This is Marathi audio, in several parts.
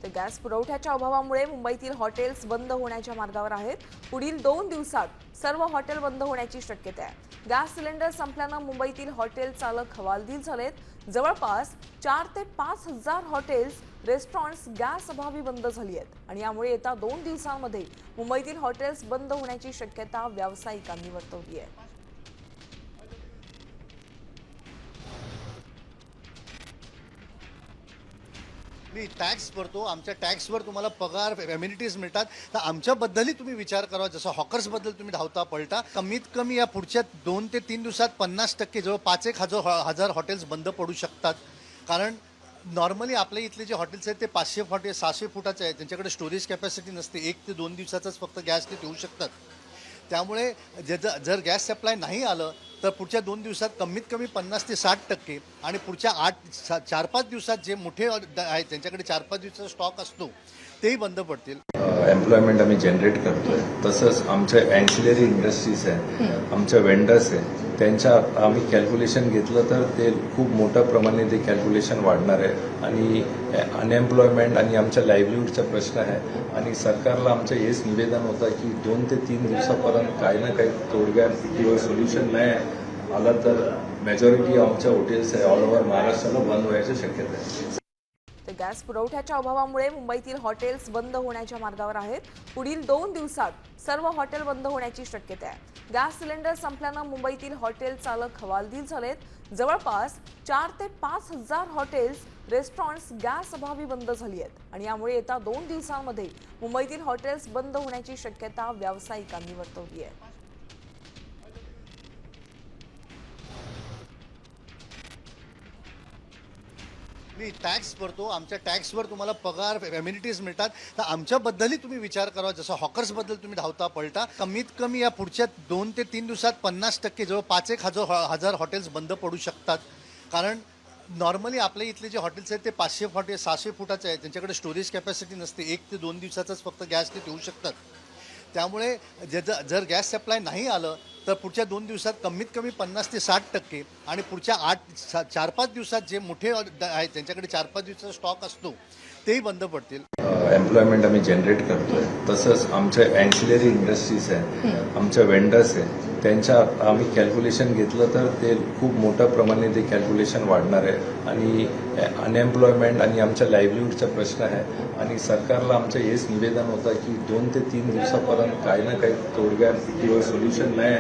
तर गॅस पुरवठ्याच्या अभावामुळे मुंबईतील हॉटेल्स बंद होण्याच्या मार्गावर आहेत. पुढील 2 दिवसात सर्व हॉटेल बंद होण्याची शक्यता आहे. गॅस सिलेंडर संपल्यानं मुंबईतील हॉटेल चालक हवालदिल झालेत. जवळपास 4 ते 5 हजार हॉटेल्स, रेस्टॉरंट्स गॅस अभावी बंद झाली आहेत आणि यामुळे येत्या 2 दिवसांमध्ये मुंबईतील हॉटेल्स बंद होण्याची शक्यता व्यावसायिकांनी वर्तवली आहे. मी टॅक्स भरतो, आमच्या टॅक्सवर तुम्हाला पगार एम्युनिटीज मिळतात, तर आमच्याबद्दलही तुम्ही विचार करावा. जसं हॉकर्सबद्दल तुम्ही धावता पळता, कमीत कमी या पुढच्या 2 ते 3 दिवसात 50% जवळ 5-1 हजार हॉटेल्स बंद पडू शकतात. कारण नॉर्मली आपल्या इथले जे हॉटेल्स आहेत ते 500 फूट 600 फुटाचे आहेत, त्यांच्याकडे स्टोरेज कॅपॅसिटी नसते. 1 ते 2 दिवसाचाच फक्त गॅस ते देऊ शकतात. त्यामुळे जर गॅस सप्लाय नाही आलं तर पुढच्या 2 दिवसात कमीत कमी 50 ते 60% आणि पुढच्या 4-5 दिवसात जे मोठे आहेत त्यांच्याकडे 4-5 दिवसाचा स्टॉक असतो तेही बंद पडतील. एम्प्लॉयमेंट आम्ही जनरेट करतोय, तसंच आमच्या अँसिलरी इंडस्ट्रीज आहे, आमच्या वेंडर्स आहे, त्यांच्या आम्ही कॅल्क्युलेशन घेतलं तर ते खूप मोठ्या प्रमाणे ते कॅल्क्युलेशन वाढणार आहे आणि अनएम्प्लॉयमेंट आणि आमच्या लाईव्हलीहूडचा प्रश्न आहे. आणि सरकारला आमचं हेच निवेदन होतं की 2 ते 3 दिवसापर्यंत काही ना काही तोडगा किंवा सोल्युशन नाही आलं तर मेजॉरिटी आमच्या हॉटेल्स आहे ऑल ओव्हर महाराष्ट्राला बंद व्हायची शक्यता आहे. गॅस पुरवठ्याच्या अभावामुळे मुंबईतील हॉटेल्स बंद होण्याच्या मार्गावर आहेत. पुढील 2 दिवसात सर्व हॉटेल बंद होण्याची शक्यता आहे. गॅस सिलेंडर संपल्यानं मुंबईतील हॉटेल चालक हवालदिल झालेत. जवळपास 4 ते 5 हजार हॉटेल्स, रेस्टॉरंट्स गॅस अभावी बंद झाली आहेत आणि यामुळे येत्या 2 दिवसांमध्ये मुंबईतील हॉटेल्स बंद होण्याची शक्यता व्यावसायिकांनी वर्तवली आहे. मी टॅक्स भरतो, आमच्या टॅक्सवर तुम्हाला पगार एम्युनिटीज मिळतात, तर आमच्याबद्दलही तुम्ही विचार करावा. जसं हॉकर्सबद्दल तुम्ही धावता पळता, कमीत कमी या पुढच्या 2 ते 3 दिवसात 50% जवळ 5-1 हजार हॉटेल्स बंद पडू शकतात. कारण नॉर्मली आपल्या इथले जे हॉटेल्स आहेत ते 500 फूट 600 फुटाचे आहेत, त्यांच्याकडे स्टोरेज कॅपॅसिटी नसते. 1 ते 2 दिवसाचाच फक्त गॅस ते देऊ शकतात. त्यामुळे जर गॅस सप्लाय नाही आलं तर पुढच्या 2 दिवसात कमीत कमी 50 ते 60% आणि पुढच्या 4-5 दिवसात जे मोठे आहेत त्यांच्याकडे 4-5 दिवसाचा स्टॉक असतो तेही बंद पडतील. एम्प्लॉयमेंट आम्ही जनरेट करतोय, तसंच आमच्या अँसिलरी इंडस्ट्रीज आहे, आमच्या वेंडर्स आहे, त्यांच्या आम्ही कॅल्क्युलेशन घेतलं तर ते खूप मोठ्या प्रमाणे ते कॅल्क्युलेशन वाढणार आहे आणि अनएम्प्लॉयमेंट आणि आमच्या लाईव्हलीहूडचा प्रश्न आहे. आणि सरकारला आमचं हेच निवेदन होतं की 2 ते 3 दिवसापर्यंत काही ना काही तोडगा किंवा सोल्युशन नाही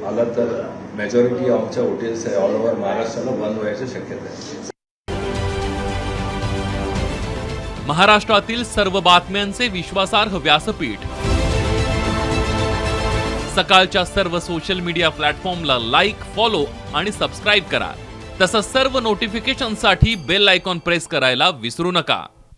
आलं तर मेजॉरिटी आमच्या हॉटेल्स आहे ऑल ओव्हर महाराष्ट्राला बंद व्हायची शक्यता आहे. महाराष्ट्रातील सर्व बातम्यांचे विश्वासार्ह व्यासपीठ. सकाळच्या सर्व सोशल मीडिया प्लॅटफॉर्मला लाईक, फॉलो आणि सबस्क्राईब करा. तसंच सर्व नोटिफिकेशनसाठी बेल आयकॉन प्रेस करायला विसरू नका.